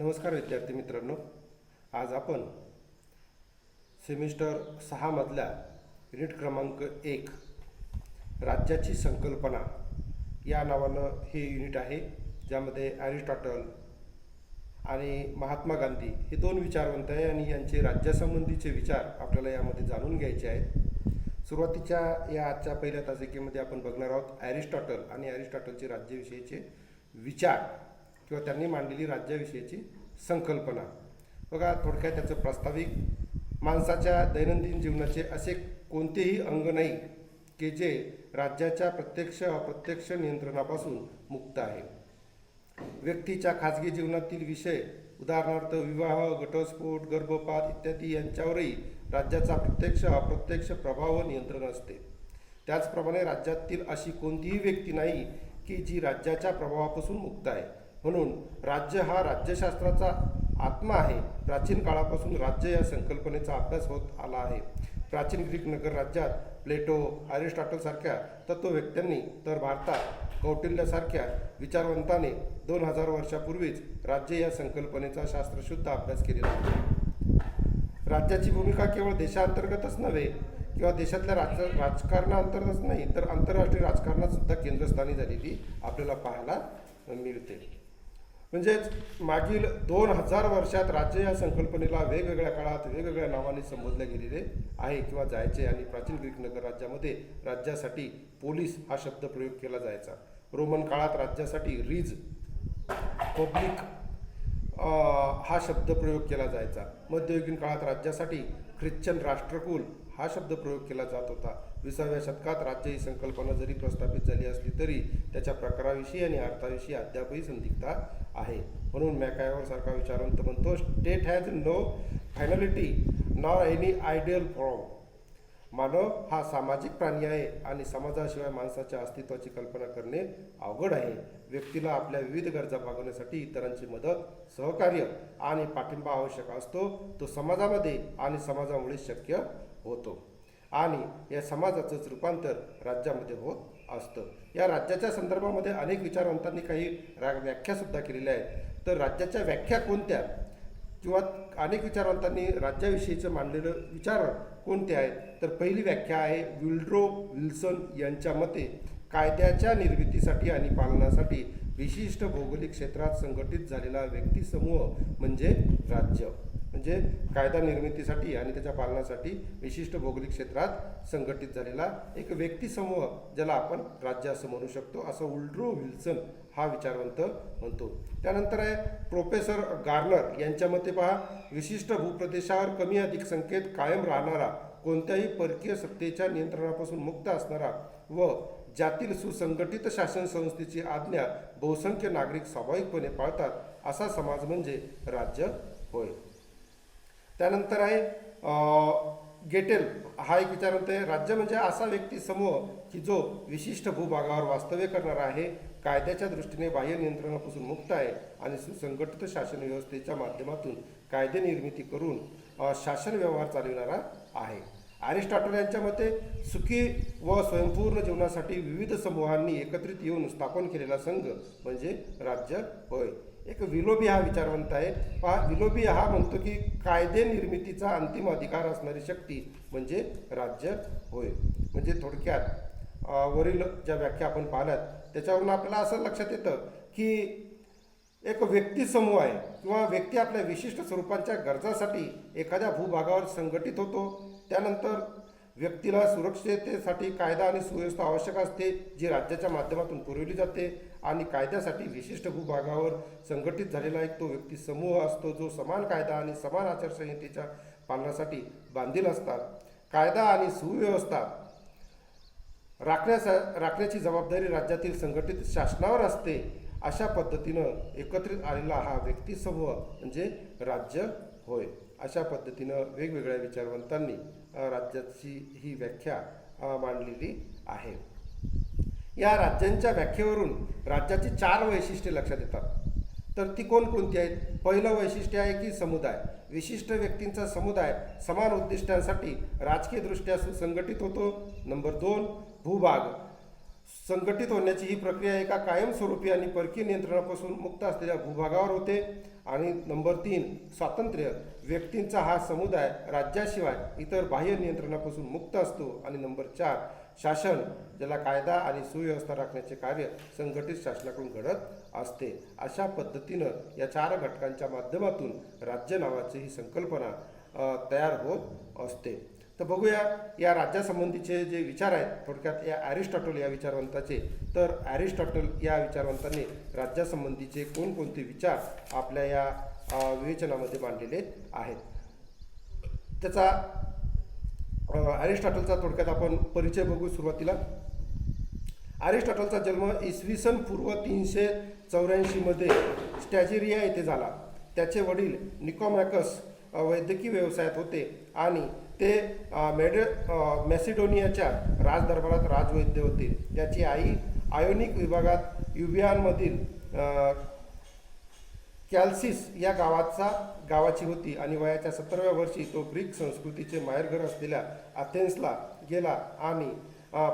नमस्कार विद्यार्थी मित्रांनो, आज आपण सेमिस्टर 6 मधल्या युनिट क्रमांक 1 राज्याची संकल्पना या नावानं हे युनिट आहे, ज्यामध्ये ॲरिस्टॉटल आणि महात्मा गांधी हे दोन विचारवंत आहे आणि यांचे राज्यासंबंधीचे विचार आपल्याला यामध्ये जाणून घ्यायचे आहेत। सुरुवातीच्या या आजच्या पहिल्या तासिकेमध्ये आपण बघणार आहोत ॲरिस्टॉटल आणि ॲरिस्टॉटलचे राज्याविषयीचे विचार किंवा त्यांनी मांडलेली राज्याविषयीची संकल्पना। बघा, थोडक्यात त्याचं प्रास्ताविक: माणसाच्या दैनंदिन जीवनाचे असे कोणतेही अंग नाही की जे राज्याच्या प्रत्यक्ष अप्रत्यक्ष नियंत्रणापासून मुक्त आहे। व्यक्तीच्या खाजगी जीवनातील विषय, उदाहरणार्थ विवाह, घटस्फोट, गर्भपात इत्यादी यांच्यावरही राज्याचा प्रत्यक्ष अप्रत्यक्ष प्रभाव व नियंत्रण असते। त्याचप्रमाणे राज्यातील अशी कोणतीही व्यक्ती नाही की जी राज्याच्या प्रभावापासून मुक्त आहे। म्हणून राज्य हा राज्यशास्त्राचा आत्मा आहे। प्राचीन काळापासून राज्य या संकल्पनेचा अभ्यास होत आला आहे। प्राचीन ग्रीक नगर राज्यात प्लेटो, ॲरिस्टॉटल सारख्या तत्ववेत्यांनी, तर भारतात कौटिल्यासारख्या विचारवंताने 2000 वर्षापूर्वीच राज्य या संकल्पनेचा शास्त्रशुद्ध अभ्यास केलेला आहे। राज्याची भूमिका केवळ देशांतर्गतच नव्हे किंवा देशातल्या राजकारणाअंतर्गतच नाही, तर आंतरराष्ट्रीय राजकारणात सुद्धा केंद्रस्थानी झालेली आपल्याला पाहायला मिळते। म्हणजेच मागील 2000 वर्षात राज्य या संकल्पनेला वेगवेगळ्या काळात वेगवेगळ्या नावाने संबोधले गेलेले आहे किंवा जायचे। आणि प्राचीन ग्रीक नगर राज्यामध्ये राज्यासाठी पोलीस हा शब्द प्रयोग केला जायचा। रोमन काळात राज्यासाठी रिज पब्लिक हा शब्द प्रयोग केला जायचा। मध्ययुगीन काळात राज्यासाठी ख्रिश्चन राष्ट्रकुल हा शब्द प्रयोग केला जात होता। 20व्या शतकात राज्य ही संकल्पना जरी प्रस्थापित झाली असली तरी त्याच्या प्रकाराविषयी आणि अर्थाविषयी अद्यापही संदिग्धता आहे। म्हणून मॅकायव्हर सारखा विचारवंत म्हणतो, state has no finality nor any ideal form. मानव हा सामाजिक प्राणी आहे आणि समाजाशिवाय माणसाच्या अस्तित्वाची कल्पना करणे अवघड आहे। व्यक्तीला आपल्या विविध गरजा भागवण्यासाठी इतरांची मदत, सहकार्य आणि पाठिंबा आवश्यक असतो। तो समाजामध्ये आणि समाजामुळे शक्य होतो आणि या समाजाचंच रूपांतर राज्यामध्ये होत असतं। या राज्याच्या संदर्भामध्ये अनेक विचारवंतांनी काही व्याख्यासुद्धा केलेल्या आहेत। तर राज्याच्या व्याख्या कोणत्या किंवा अनेक विचारवंतांनी राज्याविषयीचं मांडलेलं विचार कोणते आहेत, तर पहिली व्याख्या आहे वुड्रो विल्सन यांच्या मते, कायद्याच्या निर्मितीसाठी आणि पालनासाठी विशिष्ट भौगोलिक क्षेत्रात संघटित झालेला व्यक्तिसमूह म्हणजे राज्य। म्हणजे कायदा निर्मितीसाठी आणि त्याच्या पालनासाठी विशिष्ट भौगोलिक क्षेत्रात संघटित झालेला एक व्यक्तिसमूह, ज्याला आपण राज्य असं म्हणू शकतो, असं वुड्रो विल्सन हा विचारवंत म्हणतो। त्यानंतर आहे प्रोफेसर गार्नर यांच्या मते पहा, विशिष्ट भूप्रदेशावर कमी अधिक संख्येत कायम राहणारा, कोणत्याही परकीय सत्तेच्या नियंत्रणापासून मुक्त असणारा व ज्यातील सुसंघटित शासन संस्थेची आज्ञा बहुसंख्य नागरिक स्वाभाविकपणे पाळतात असा समाज म्हणजे राज्य होय। त्यानंतर आहे गेटेल हा एक विचारवंत आहे, राज्य म्हणजे असा व्यक्ती समूह की जो विशिष्ट भूभागावर वास्तव्य करणारा आहे, कायद्याच्या दृष्टीने बाह्य नियंत्रणापासून मुक्त आहे आणि सुसंघटित शासन व्यवस्थेच्या माध्यमातून कायदे निर्मिती करून शासन व्यवहार चालविणारा आहे। ॲरिस्टॉटल यांच्या मते सुखी व स्वयंपूर्ण जीवनासाठी विविध समूहांनी एकत्रित येऊन स्थापन केलेला संघ म्हणजे राज्य होय। एक विलोबी हा विचारवंत आहे। पहा, विलोबी हा म्हणतो की कायदे निर्मितीचा अंतिम अधिकार असणारी शक्ती म्हणजे राज्य होय। म्हणजे थोडक्यात वरील ज्या व्याख्या आपण पाहिल्यात त्याच्यावरून आपल्याला असं लक्षात येतं की एक व्यक्ती समूह आहे किंवा व्यक्ती आपल्या विशिष्ट स्वरूपांच्या गरजासाठी एखाद्या भूभागावर संघटित होतो। त्यानंतर व्यक्तीला सुरक्षिततेसाठी कायदा आणि सुव्यवस्था आवश्यक असते, जी राज्याच्या माध्यमातून पुरवली जाते। आणि कायद्यासाठी विशिष्ट भूभागावर संघटित झालेला एक तो व्यक्ती समूह असतो, जो समान कायदा आणि समान आचारसंहितेच्या पालनासाठी बांधील असतात। कायदा आणि सुव्यवस्था राखण्याची जबाबदारी राज्यातील संघटित शासनावर असते। अशा पद्धतीनं एकत्रित आलेला हा व्यक्तिसमूह म्हणजे राज्य होय। अशा पद्धतीनं वेगवेगळ्या विचारवंतांनी राज्याची ही व्याख्या मांडलेली आहे। या राज्यांच्या व्याख्येवरून राज्याची 4 वैशिष्ट्ये लक्षात येतात। तर ती कोणकोणती आहेत? पहिलं वैशिष्ट्य आहे की समुदाय। विशिष्ट व्यक्तींचा समुदाय समान उद्दिष्टांसाठी राजकीयदृष्ट्या सुसंघटित होतो। नंबर 2, भूभाग संघटित होण्याची ही प्रक्रिया एका कायमस्वरूपी आणि परकीय नियंत्रणापासून मुक्त असलेल्या भूभागावर होते. आणि नंबर 3, स्वातंत्र्य. व्यक्तींचा हा समुदाय राज्याशिवाय इतर बाह्य नियंत्रणापासून मुक्त असतो. आणि नंबर 4, शासन, ज्याला कायदा आणि सुव्यवस्था राखण्याचे कार्य संघटित शासनाकडून घडत असते. अशा पद्धतीनं या 4 घटकांच्या माध्यमातून राज्य नावाची ही संकल्पना तयार होत असते. तर बघूया या राज्यासंबंधीचे जे विचार आहेत थोडक्यात या ॲरिस्टॉटल या विचारवंताचे. तर ॲरिस्टॉटल या विचारवंतांनी राज्यासंबंधीचे कोणकोणते विचार आपल्या या विवेचनामध्ये मांडलेले आहेत. त्याचा ॲरिस्टॉटलचा थोडक्यात आपण परिचय बघू. सुरुवातीला ॲरिस्टॉटलचा जन्म इसवी सन पूर्व 384 स्टॅजिरिया येथे झाला. त्याचे वडील निकोमॅकस वैद्यकीय व्यवसायात होते आणि ते मॅसिडोनियाच्या राजदरबारात राजवैद्य होते. त्याची आई आयोनिक विभागात युबियानमधील कॅल्सिस या गावाची होती आणि वयाच्या 17व्या वर्षी तो ग्रीक संस्कृतीचे माहेरघर असलेल्या अथेन्सला गेला आणि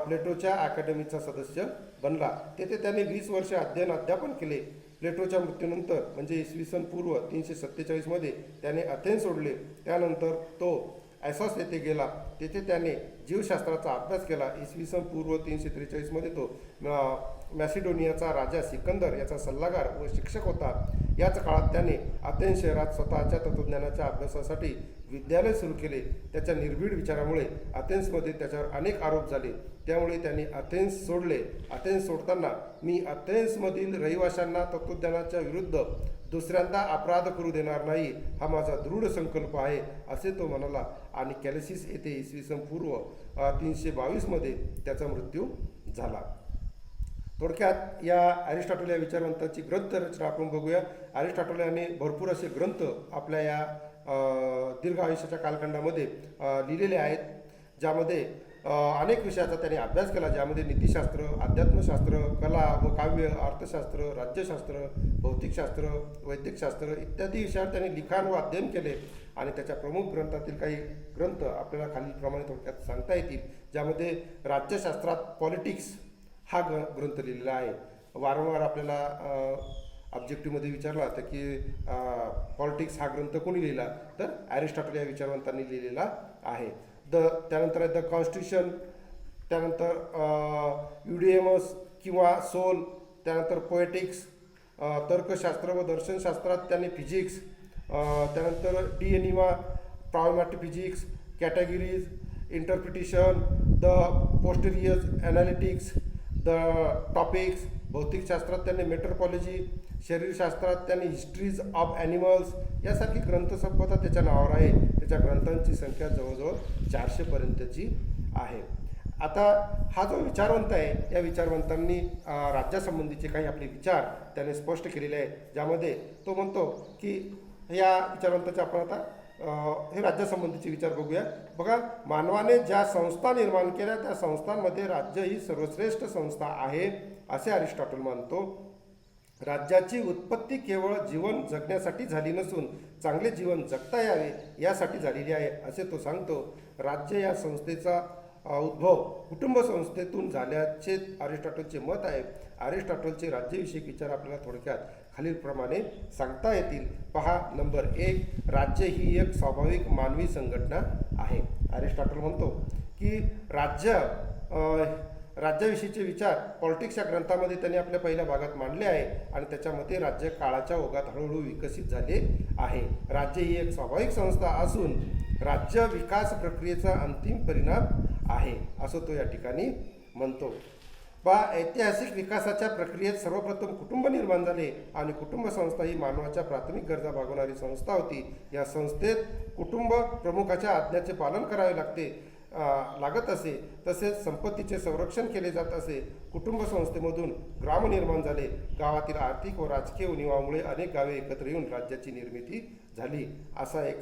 प्लेटोच्या अकॅडमीचा सदस्य बनला. तेथे त्याने 20 वर्षे अध्यापन केले. प्लेटोच्या मृत्यूनंतर म्हणजे इसवी सन पूर्व 347 त्याने अथेन्स सोडले. त्यानंतर तो ॲसॉस येथे गेला. तेथे त्याने जीवशास्त्राचा अभ्यास केला. इसवी सन पूर्व 343 तो मॅसिडोनियाचा राजा सिकंदर याचा सल्लागार व शिक्षक होता. याच काळात त्याने अथेन्स शहरात स्वतःच्या तत्त्वज्ञानाच्या अभ्यासासाठी विद्यालय सुरू केले. त्याच्या निर्भीड विचारामुळे अथेन्समध्ये त्याच्यावर अनेक आरोप झाले. त्यामुळे त्यांनी अथेन्स सोडले. अथेन्स सोडताना मी अथेन्समधील रहिवाशांना तत्त्वज्ञानाच्या विरुद्ध दुसऱ्यांदा अपराध करू देणार नाही, हा माझा दृढ संकल्प आहे, असे तो म्हणाला. आणि कॅल्सिस येथे इसवी सन पूर्व 322 त्याचा मृत्यू झाला. थोडक्यात या ॲरिस्टॉटल या विचारवंताची ग्रंथरचना आपण बघूया. ॲरिस्टॉटल याने भरपूर असे ग्रंथ आपल्या या दीर्घ आयुष्याच्या कालखंडामध्ये लिहिलेले आहेत, ज्यामध्ये अनेक विषयाचा त्याने अभ्यास केला, ज्यामध्ये नीतिशास्त्र, अध्यात्मशास्त्र, कला व काव्य, अर्थशास्त्र, राज्यशास्त्र, भौतिकशास्त्र, वैद्यकशास्त्र इत्यादी विषयावर त्याने लिखाण व अध्ययन केले. आणि त्याच्या प्रमुख ग्रंथातील काही ग्रंथ आपल्याला खालीलप्रमाणे थोडक्यात सांगता येतील, ज्यामध्ये राज्यशास्त्रात पॉलिटिक्स हा ग्रंथ लिहिलेला आहे. वारंवार आपल्याला ऑब्जेक्टिव्हमध्ये विचारला होता की पॉलिटिक्स हा ग्रंथ कोणी लिहिला, तर ॲरिस्टॉटल या विचारवंतांनी लिहिलेला आहे. त्यानंतर द कॉन्स्टिट्यूशन, त्यानंतर युडिएमस किंवा सोल, त्यानंतर पोएटिक्स, तर्कशास्त्र व दर्शनशास्त्रात त्यांनी फिजिक्स, त्यानंतर De Anima, problematic physics, categories, interpretation, the posterior analytics, the topics. भौतिकशास्त्रात त्यांनी मेट्रोपॉलॉजी, शरीरशास्त्रात त्यांनी हिस्ट्रीज ऑफ ॲनिमल्स यासारखी ग्रंथसंपदा त्याच्या नावावर आहे. त्याच्या ग्रंथांची संख्या जवळजवळ 400पर्यंतची आहे. आता हा जो विचारवंत आहे, या विचारवंतांनी राज्यासंबंधीचे काही आपले विचार त्याने स्पष्ट केलेले आहे, ज्यामध्ये तो म्हणतो की या विचारवंताचे आपण आता हे राज्यासंबंधीचे विचार बघूया. बघा, मानवाने ज्या संस्था निर्माण केल्या त्या संस्थांमध्ये राज्य ही सर्वश्रेष्ठ संस्था आहे, असे अरिस्टॉटल मानतो. राज्याची उत्पत्ती केवळ जीवन जगण्यासाठी झाली नसून चांगले जीवन जगता यावे यासाठी झालेली आहे, असे तो सांगतो. राज्य या संस्थेचा उद्भव कुटुंब संस्थेतून झाल्याचे अरिस्टॉटलचे मत आहे. अरिस्टॉटलचे राज्यविषयक विचार आपल्याला थोडक्यात खालीलप्रमाणे सांगता येतील. पहा, नंबर 1, राज्य ही एक स्वाभाविक मानवी संघटना आहे. अरिस्टॉटल म्हणतो की राज्याविषयीचे विचार पॉलिटिक्स या ग्रंथामध्ये त्यांनी आपल्या पहिल्या भागात मांडले आहे आणि त्याच्या मते राज्य काळाच्या ओघात हळूहळू विकसित झाले आहे. राज्य ही एक स्वाभाविक संस्था असून राज्य विकास प्रक्रियेचा अंतिम परिणाम आहे, असं तो या ठिकाणी म्हणतो. ऐतिहासिक विकासाच्या प्रक्रियेत सर्वप्रथम कुटुंब निर्माण झाले आणि कुटुंब संस्था ही मानवाच्या प्राथमिक गरजा भागवणारी संस्था होती. या संस्थेत कुटुंब प्रमुखाच्या आज्ञेचे पालन करावे लागत असे, तसेच संपत्तीचे संरक्षण केले जात असे. कुटुंब संस्थेमधून ग्राम निर्माण झाले. गावातील आर्थिक व राजकीय उणिवामुळे अनेक गावे एकत्र येऊन राज्याची निर्मिती झाली. असा एक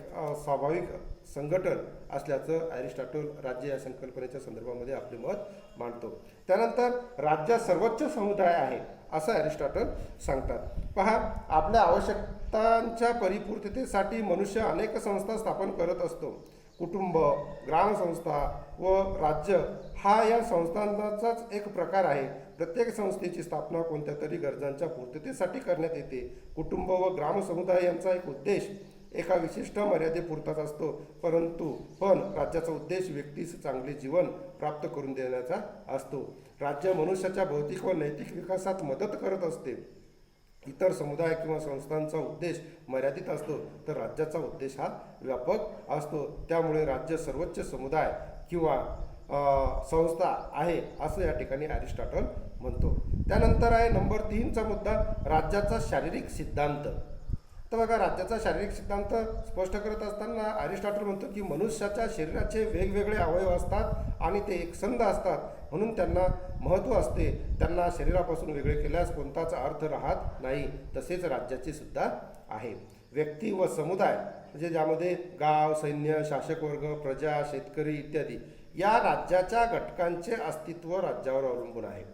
स्वाभाविक संघटन असल्याचं अरिस्टॉटल राज्य या संकल्पनेच्या संदर्भामध्ये आपले मत मांडतो. त्यानंतर राज्य सर्वोच्च समुदाय आहे असं अरिस्टॉटल सांगतात. पहा, आपल्या आवश्यकतांच्या परिपूर्ततेसाठी मनुष्य अनेक संस्था स्थापन करत असतो. कुटुंब, ग्रामसंस्था व राज्य हा या संस्थांचाच एक प्रकार आहे. प्रत्येक संस्थेची स्थापना कोणत्या तरी गरजांच्या पूर्ततेसाठी करण्यात येते. कुटुंब व ग्रामसमुदाय यांचा एक उद्देश एका विशिष्ट मर्यादेपुरताच असतो, पण राज्याचा उद्देश व्यक्तीस चांगले जीवन प्राप्त करून देण्याचा असतो. राज्य मनुष्याच्या भौतिक व नैतिक विकासात मदत करत असते. इतर समुदाय किंवा संस्थांचा उद्देश मर्यादित असतो, तर राज्याचा उद्देश हा व्यापक असतो. त्यामुळे राज्य सर्वोच्च समुदाय किंवा संस्था आहे असं या ठिकाणी अरिस्टॉटल म्हणतो. त्यानंतर आहे नंबर 3चा मुद्दा, राज्याचा शारीरिक सिद्धांत. तर बघा, राज्याचा शारीरिक सिद्धांत स्पष्ट करत असताना अरिस्टॉटल म्हणतो की मनुष्याच्या शरीराचे वेगवेगळे अवयव असतात आणि ते एकसंध असतात, म्हणून त्यांना महत्त्व असते. त्यांना शरीरापासून वेगळे केल्यास कोणताच अर्थ राहत नाही. तसेच राज्याचे सुद्धा आहे. व्यक्ती व समुदाय म्हणजे ज्यामध्ये गाव, सैन्य, शासक वर्ग, प्रजा, शेतकरी इत्यादी या राज्याच्या घटकांचे अस्तित्व राज्यावर अवलंबून आहे.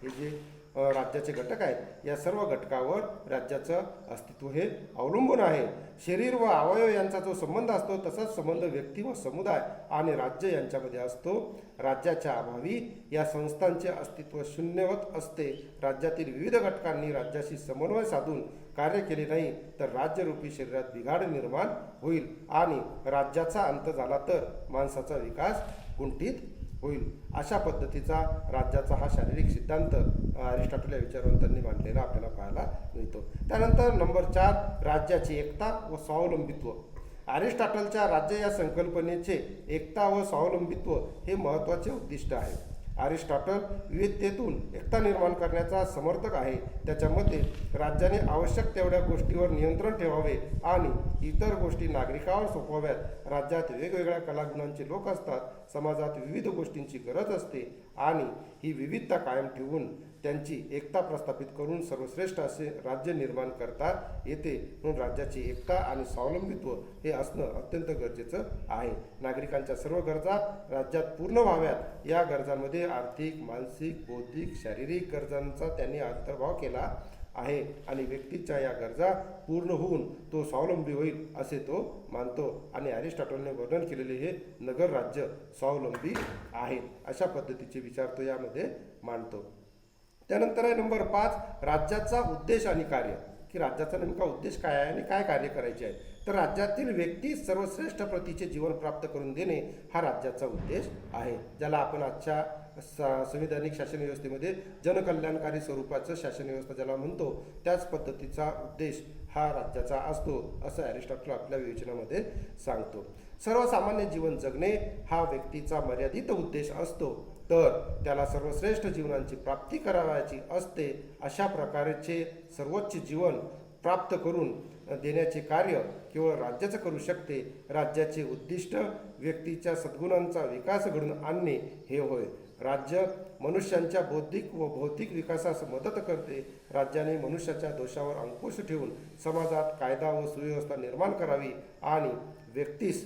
हे जे राज्याचे घटक आहेत या सर्व घटकावर राज्याचं अस्तित्व हे अवलंबून आहे. शरीर व अवयव यांचा जो संबंध असतो तसाच संबंध व्यक्ती व समुदाय आणि राज्य यांच्यामध्ये असतो. राज्याच्या अभावी या संस्थांचे अस्तित्व शून्यवत असते. राज्यातील विविध घटकांनी राज्याशी समन्वय साधून कार्य केले नाही तर राज्यरूपी शरीरात बिघाड निर्माण होईल आणि राज्याचा अंत झाला तर माणसाचा विकास कुंठित होईल. अशा पद्धतीचा राज्याचा हा शारीरिक सिद्धांत अरिस्टॉटल या विचारवंतांनी मांडलेला आपल्याला पाहायला मिळतो. त्यानंतर नंबर 4, राज्याची एकता व स्वावलंबित्व. अरिस्टॉटलच्या राज्य या संकल्पनेचे एकता व स्वावलंबित्व हे महत्त्वाचे उद्दिष्ट आहे. अरिस्टॉटल विविधतेतून एकता निर्माण करण्याचा समर्थक आहे. त्याच्या मते राज्याने आवश्यक तेवढ्या गोष्टीवर नियंत्रण ठेवावे आणि इतर गोष्टी नागरिकांवर सोपवाव्यात. राज्यात वेगवेगळ्या कलागुणांचे लोक असतात. समाजात विविध गोष्टींची गरज असते आणि ही विविधता कायम ठेवून त्यांची एकता प्रस्थापित करून सर्वश्रेष्ठ असे राज्य निर्माण करता येते. म्हणून राज्याची एकता आणि स्वावलंबित्व हे असणं अत्यंत गरजेचं आहे. नागरिकांच्या सर्व गरजा राज्यात पूर्ण व्हाव्यात. या गरजांमध्ये आर्थिक, मानसिक, बौद्धिक, शारीरिक गरजांचा त्यांनी अंतर्भाव केला आहे आणि व्यक्तीच्या या गरजा पूर्ण होऊन तो स्वावलंबी होईल असे तो मानतो. आणि अरिस्टॉटलने वर्णन केलेले हे नगर राज्य स्वावलंबी आहे. अशा पद्धतीचे विचार तो यामध्ये मांडतो. त्यानंतर आहे नंबर 5, राज्याचा उद्देश आणि कार्य. की राज्याचा नेमका उद्देश काय आहे आणि काय कार्य करायचे आहे. तर राज्यातील व्यक्ती सर्वश्रेष्ठ प्रतीचे जीवन प्राप्त करून देणे हा राज्याचा उद्देश आहे. ज्याला आपण आजच्या संविधानिक शासन व्यवस्थेमध्ये जनकल्याणकारी स्वरूपाचं शासन व्यवस्था ज्याला म्हणतो त्याच पद्धतीचा उद्देश हा राज्याचा असतो असं अरिस्टॉटल आपल्या विवेचनामध्ये सांगतो. सर्वसामान्य जीवन जगणे हा व्यक्तीचा मर्यादित उद्देश असतो, तर त्याला सर्वश्रेष्ठ जीवनाची प्राप्ती करावयाची असते. अशा प्रकारचे सर्वोच्च जीवन प्राप्त करून देण्याचे कार्य केवळ राज्याचं करू शकते. राज्याचे उद्दिष्ट व्यक्तीच्या सद्गुणांचा विकास घडवून आणणे हे होय. राज्य मनुष्यांच्या बौद्धिक व भौतिक विकासास मदत करते. राज्याने मनुष्याच्या दोषावर अंकुश ठेवून समाजात कायदा व सुव्यवस्था निर्माण करावी आणि व्यक्तीस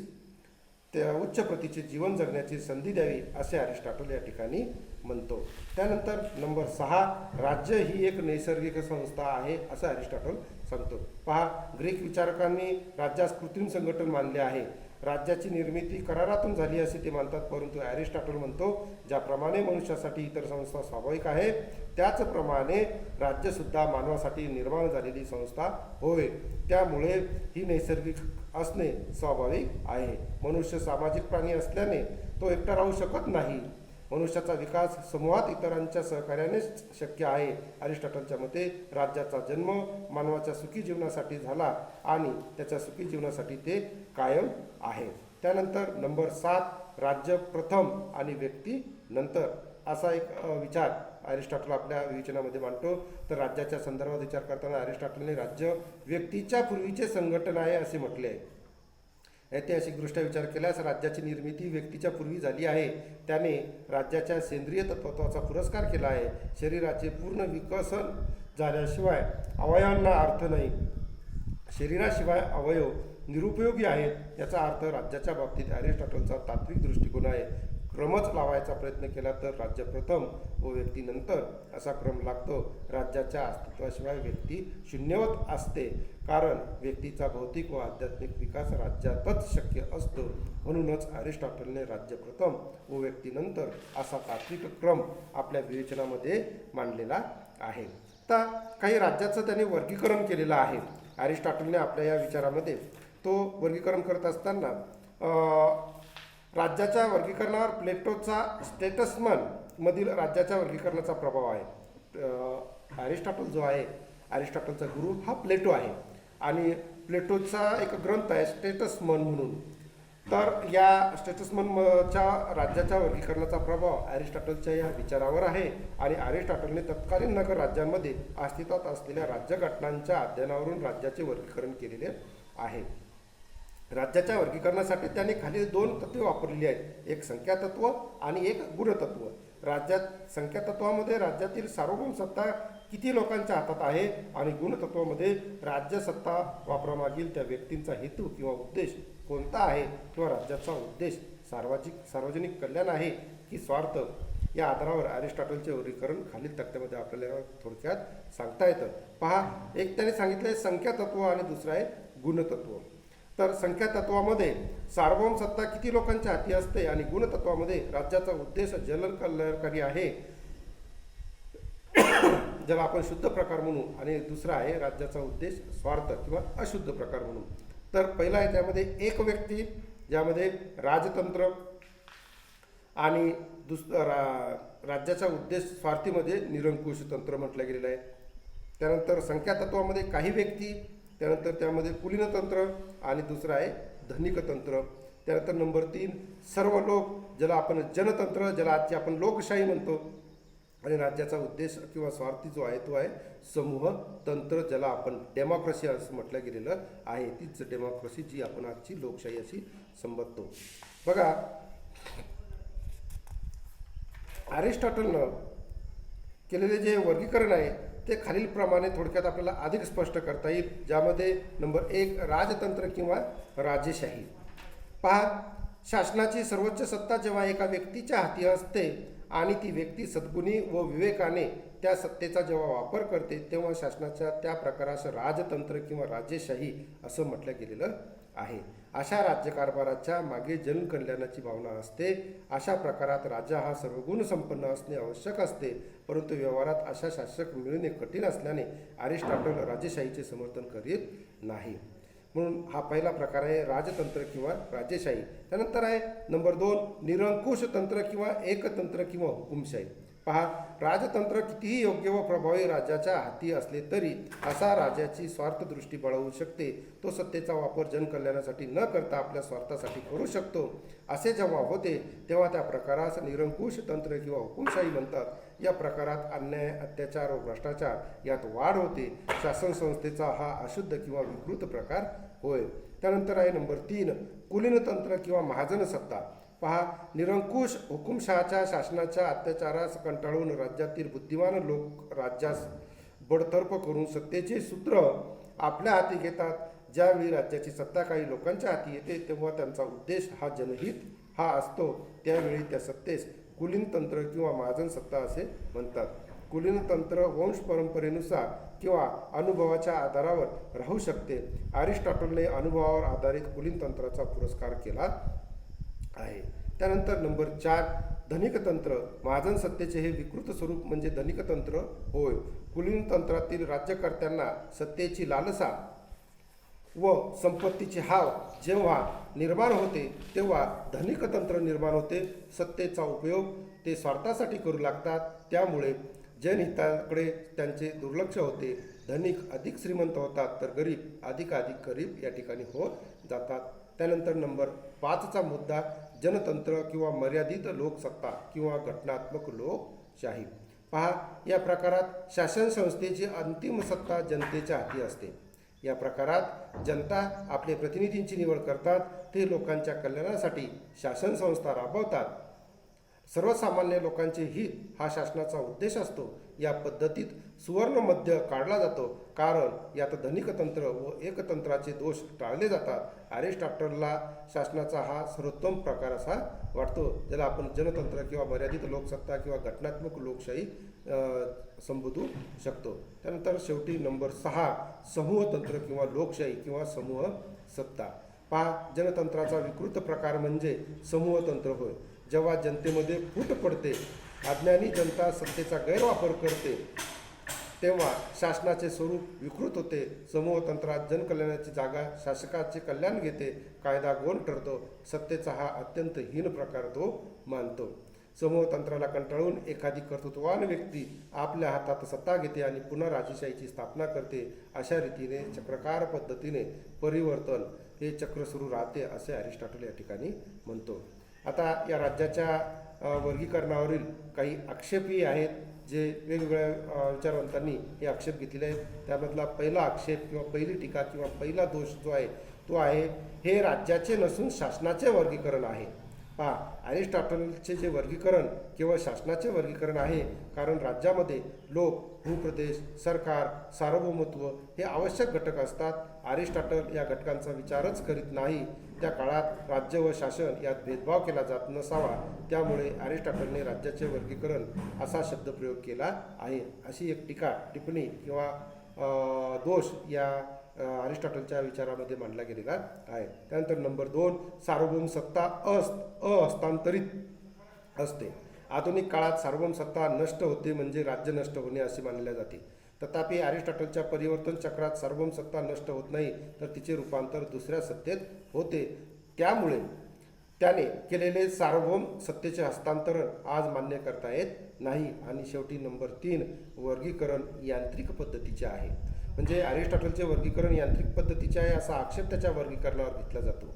त्या उच्च प्रतीचे जीवन जगण्याची संधी द्यावी असे अरिस्टॉटल या ठिकाणी म्हणतो. त्यानंतर नंबर 6, राज्य ही एक नैसर्गिक संस्था आहे असं अरिस्टॉटल सांगतो. पहा, ग्रीक विचारकांनी राज्यास कृत्रिम संघटन मानले आहे. राज्याची निर्मिती करारातून झाली असे ते मानतात, परंतु अरिस्टॉटल म्हणतो ज्याप्रमाणे मनुष्यासाठी इतर संस्था स्वाभाविक आहे त्याचप्रमाणे राज्यसुद्धा मानवासाठी निर्माण झालेली संस्था होय. त्यामुळे ही नैसर्गिक असणे स्वाभाविक आहे. मनुष्य सामाजिक प्राणी असल्याने तो एकटा राहू शकत नाही. मनुष्याचा विकास समूहात इतरांच्या सहकार्याने शक्य आहे. अरिस्टॉटलच्या मते राज्याचा जन्म मानवाच्या सुखी जीवनासाठी झाला आणि त्याच्या सुखी जीवनासाठी ते कायम आहे. त्यानंतर नंबर 7, राज्य प्रथम आणि व्यक्ती नंतर असा एक विचार अरिस्टॉटल आपल्या विवेचनामध्ये मांडतो. तर राज्याच्या संदर्भात विचार करताना अरिस्टॉटलने राज्य व्यक्तीच्या पूर्वीचे संघटन आहे असे म्हटले आहे. ऐतिहासिकदृष्ट्या विचार केल्यास राज्याची निर्मिती व्यक्तीच्या पूर्वी झाली आहे. त्याने राज्याच्या सेंद्रिय तत्त्वाचा पुरस्कार केला आहे. शरीराचे पूर्ण विकसन झाल्याशिवाय अवयवांना अर्थ नाही. शरीराशिवाय अवयव निरुपयोगी आहेत. याचा अर्थ राज्याच्या बाबतीत अरिस्टॉटलचा तात्विक दृष्टिकोन आहे. क्रमच लावायचा प्रयत्न केला तर राज्य प्रथम व व्यक्ती नंतर असा क्रम लागतो. राज्याच्या अस्तित्वाशिवाय व्यक्ती शून्यवत असते, कारण व्यक्तीचा भौतिक व आध्यात्मिक विकास राज्यातच शक्य असतो. म्हणूनच अरिस्टॉटलने राज्य प्रथम व व्यक्ती नंतर असा तात्विक क्रम आपल्या विवेचनामध्ये मांडलेला आहे. आता काही राज्याचं त्याने वर्गीकरण केलेलं आहे अरिस्टॉटलने आपल्या या विचारामध्ये. तो वर्गीकरण करत असताना राज्याच्या वर्गीकरणावर प्लेटोचा स्टेटसमन मधील राज्याच्या वर्गीकरणाचा प्रभाव आहे. अरिस्टॉटल जो आहे, अरिस्टॉटलचा गुरु हा प्लेटो आहे आणि प्लेटोचा एक ग्रंथ आहे स्टेटसमन म्हणून. तर या स्टेटसमनच्या राज्याच्या वर्गीकरणाचा प्रभाव अरिस्टॉटलच्या या विचारावर आहे आणि अरिस्टॉटलने तत्कालीन नगर राज्यांमध्ये अस्तित्वात असलेल्या राज्यघटनांच्या अध्ययनावरून राज्याचे वर्गीकरण केलेले आहे. राज्याच्या वर्गीकरणासाठी त्याने खाली 2 तत्वे वापरलेली आहेत, एक संख्यातत्व आणि एक गुणतत्व. राज्यात संख्यातत्वामध्ये राज्यातील सार्वभौम सत्ता किती लोकांच्या हातात आहे आणि गुणतत्वामध्ये राज्य सत्ता वापरामागील त्या व्यक्तींचा हेतू किंवा उद्देश कोणता आहे किंवा राज्याचा उद्देश सार्वजनिक कल्याण आहे की स्वार्थ, या आधारावर अरिस्टॉटलचे वर्गीकरण खालील तक्त्यामध्ये आपल्याला थोडक्यात सांगता येतं. पहा, एक त्याने सांगितलं आहे संख्यातत्व आणि दुसरं आहे गुणतत्व. तर संख्यातत्वामध्ये सार्वभौम सत्ता किती लोकांच्या हाती असते आणि गुणतत्वामध्ये राज्याचा उद्देश जलकल्याणकारी आहे, ज्याला आपण शुद्ध प्रकार म्हणू, आणि दुसरा आहे राज्याचा उद्देश स्वार्थ किंवा अशुद्ध प्रकार म्हणू. तर पहिला आहे त्यामध्ये एक व्यक्ती, ज्यामध्ये राजतंत्र आणि राज्याचा उद्देश स्वार्थीमध्ये निरंकुश तंत्र म्हटलं गेलेलं आहे. त्यानंतर संख्यातत्वामध्ये काही व्यक्ती, त्यानंतर त्यामध्ये कुलीनतंत्र आणि दुसरं आहे धनिकतंत्र. त्यानंतर नंबर 3 सर्व लोक, ज्याला आपण जनतंत्र, ज्याला आजची आपण लोकशाही म्हणतो, आणि राज्याचा उद्देश किंवा स्वार्थी जो आहे तो आहे समूह तंत्र, ज्याला आपण डेमोक्रेसी असं म्हटलं गेलेलं आहे. तीच डेमोक्रेसी जी आपण आजची लोकशाही अशी संबोधतो. बघा, अरिस्टॉटलनं केलेले जे वर्गीकरण आहे ते खालीलप्रमाणे थोडक्यात आपल्याला अधिक स्पष्ट करता येईल, ज्यामध्ये नंबर 1 राजतंत्र किंवा राजेशाही. पहा, शासनाची सर्वोच्च सत्ता जेव्हा एका व्यक्तीच्या हाती असते आणि ती व्यक्ती सद्गुणी व विवेकाने त्या सत्तेचा जेव्हा वापर करते, तेव्हा शासनाच्या त्या प्रकारास राजतंत्र किंवा राजेशाही असं म्हटलं गेलेलं आहे. अशा राज्यकारभाराच्या मागे जनकल्याणाची भावना असते. अशा प्रकारात राजा हा सर्वगुण संपन्न असणे आवश्यक असते, परंतु व्यवहारात अशा शासक मिळणे कठीण असल्याने अरिस्टॉटल राजेशाहीचे समर्थन करीत नाही. म्हणून हा पहिला प्रकार आहे राजतंत्र किंवा राजेशाही. त्यानंतर आहे नंबर 2 निरंकुश तंत्र किंवा एकतंत्र किंवा हुकुमशाही. पहा, राजतंत्र कितीही योग्य व प्रभावी राज्याच्या हाती असले तरी असा राजाची स्वार्थदृष्टी बळावू शकते. तो सत्तेचा वापर जनकल्याणासाठी न करता आपल्या स्वार्थासाठी करू शकतो. असे जेव्हा होते तेव्हा त्या प्रकारास निरंकुश तंत्र किंवा हुकुमशाही म्हणतात. या प्रकारात अन्याय, अत्याचार व भ्रष्टाचार यात वाढ होते. शासन संस्थेचा हा अशुद्ध किंवा विकृत प्रकार होय. त्यानंतर आहे नंबर 3 कुलीनतंत्र किंवा महाजन सत्ता. पहा, निरंकुश हुकुमशहाच्या शासनाच्या अत्याचारास कंटाळून राज्यातील बुद्धिमान लोक राज्यास बडतर्फ करून सत्तेचे सूत्र आपल्या हाती घेतात. ज्यावेळी राज्याची सत्ता काही लोकांच्या हाती येते तेव्हा त्यांचा उद्देश हा जनहित हा असतो. त्यावेळी त्या सत्तेस कुलीनतंत्र किंवा महाजन सत्ता असे म्हणतात. कुलीनतंत्र वंश परंपरेनुसार किंवा अनुभवाच्या आधारावर राहू शकते. अरिस्टॉटलने अनुभवावर आधारित कुलीनतंत्राचा पुरस्कार केला आहे. त्यानंतर नंबर 4 धनिकतंत्र. महाजन सत्तेचे हे विकृत स्वरूप म्हणजे धनिकतंत्र होय. कुलीनतंत्रातील राज्यकर्त्यांना सत्तेची लालसा व संपत्तीची हाव जेव्हा निर्माण होते तेव्हा धनिकतंत्र निर्माण होते. सत्तेचा उपयोग ते स्वार्थासाठी करू लागतात, त्यामुळे जनहिताकडे त्यांचे दुर्लक्ष होते. धनिक अधिक श्रीमंत होतात तर गरीब अधिकाधिक गरीब या ठिकाणी होत जातात. त्यानंतर नंबर 5चा मुद्दा जनतंत्र किंवा मर्यादित लोकसत्ता किंवा घटनात्मक लोकशाही. पहा, या प्रकारात शासन संस्थेची अंतिम सत्ता जनतेच्या हाती असते. या प्रकारात जनता आपले प्रतिनिधींची निवड करतात. ते लोकांच्या कल्याणासाठी शासन संस्था राबवतात. सर्वसामान्य लोकांचे हित हा शासनाचा उद्देश असतो. या पद्धतीत सुवर्ण मध्य काढला जातो, कारण यात धनिक तंत्र व एकतंत्राचे दोष टाळले जातात. अरिस्टॉटलला शासनाचा हा सर्वोत्तम प्रकार असा वाटतो, ज्याला आपण जनतंत्र किंवा मर्यादित लोकसत्ता किंवा घटनात्मक लोकशाही संबोधू शकतो. त्यानंतर शेवटी नंबर 6 समूहतंत्र किंवा लोकशाही किंवा समूह सत्ता. जनतंत्राचा विकृत प्रकार म्हणजे समूहतंत्र होय. जेव्हा जनतेमध्ये फूट पडते, अज्ञानी जनता सत्तेचा गैरवापर करते, तेव्हा शासनाचे स्वरूप विकृत होते. समूहतंत्रात जनकल्याणाची जागा शासकाचे कल्याण घेते, कायदा गोल ठरतो. सत्तेचा हा अत्यंत हीन प्रकार तो मानतो. समूहतंत्राला कंटाळून एखादी कर्तृत्ववान व्यक्ती आपल्या हातात सत्ता घेते आणि पुन्हा राजेशाहीची स्थापना करते. अशा रीतीने चक्रकार पद्धतीने परिवर्तन हे चक्र सुरू राहते, असे अरिस्टॉटल या ठिकाणी म्हणतो. आता या राज्याच्या वर्गीकरणावरील काही आक्षेपही आहेत, जे वेगवेगळ्या विचारवंतांनी हे आक्षेप घेतलेले आहेत. त्यामधला पहिला आक्षेप किंवा पहिली टीका किंवा पहिला दोष जो आहे तो आहे, हे राज्याचे नसून शासनाचे वर्गीकरण आहे. अरिस्टॉटलचे जे वर्गीकरण केवळ शासनाचे वर्गीकरण आहे, कारण राज्यामध्ये लोक, भूप्रदेश, सरकार, सार्वभौमत्व हे आवश्यक घटक असतात. अरिस्टॉटल या घटकांचा विचारच करीत नाही. त्या काळात राज्य व शासन यात भेदभाव केला जात नसावा, त्यामुळे अरिस्टॉटलने राज्याचे वर्गीकरण असा शब्दप्रयोग केला आहे. अशी एक टीका, टिप्पणी किंवा दोष या अरिस्टॉटलच्या विचारामध्ये मांडला गेलेला आहे. त्यानंतर नंबर 2 सार्वभौम सत्ता अहस्तांतरित असते. आधुनिक काळात सार्वभौम सत्ता नष्ट होते म्हणजे राज्य नष्ट होणे असे मानले जाते. तथापि अरिस्टॉटलच्या परिवर्तन चक्रात सार्वभौम सत्ता नष्ट होत नाही, तर तिचे रूपांतर दुसऱ्या सत्तेत होते. त्यामुळे त्याने केलेले सार्वभौम सत्तेचे हस्तांतरण आज मान्य करता येत नाही. आणि शेवटी नंबर 3 वर्गीकरण यांत्रिक पद्धतीचे आहे. म्हणजे अरिस्टॉटलचे वर्गीकरण यांत्रिक पद्धतीचे आहे असा आक्षेप त्याच्या वर्गीकरणावर घेतला जातो.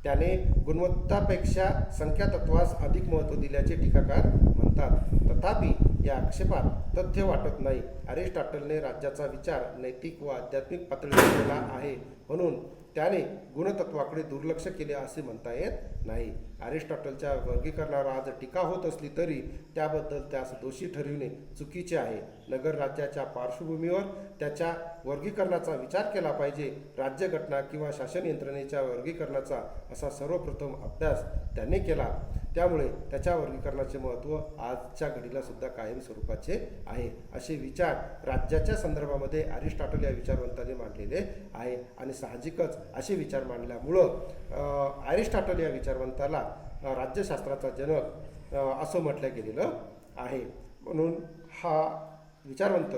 त्याने गुणवत्तापेक्षा संख्यातत्वास अधिक महत्त्व दिल्याचे टीकाकार म्हणतात. तथापि या आक्षेपात तथ्य वाटत नाही. अरिस्टॉटलने राज्याचा विचार नैतिक व आध्यात्मिक पातळीवर केला आहे, म्हणून त्याने गुणतत्वाकडे दुर्लक्ष केले असे म्हणता येत नाही. अरिस्टॉटलच्या वर्गीकरणावर आज टीका होत असली तरी त्याबद्दल त्यास दोषी ठरविणे चुकीचे आहे. नगर राज्याच्या पार्श्वभूमीवर त्याच्या वर्गीकरणाचा विचार केला पाहिजे. राज्यघटना किंवा शासन यंत्रणेच्या वर्गीकरणाचा असा सर्वप्रथम अभ्यास त्याने केला. त्यामुळे त्याच्या वर्गीकरणाचे महत्त्व आजच्या घडीला सुद्धा कायम स्वरूपाचे आहे. असे विचार राज्याच्या संदर्भामध्ये अरिस्टॉटल या विचारवंतांनी मांडलेले आहे. आणि साहजिकच असे विचार मांडल्यामुळं अरिस्टॉटल या विचारवंताला राज्यशास्त्राचा जनक असं म्हटलं गेलेलं आहे. म्हणून हा विचारवंत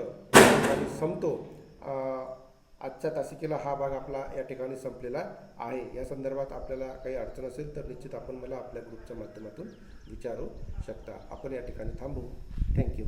संपतो. आजच्या तासिकेला हा भाग आपला या ठिकाणी संपलेला आहे. या संदर्भात आपल्याला काही अडचण असेल तर निश्चित आपण मला आपल्या ग्रुपच्या माध्यमातून विचारू शकता. आपण या ठिकाणी थांबू. थँक्यू.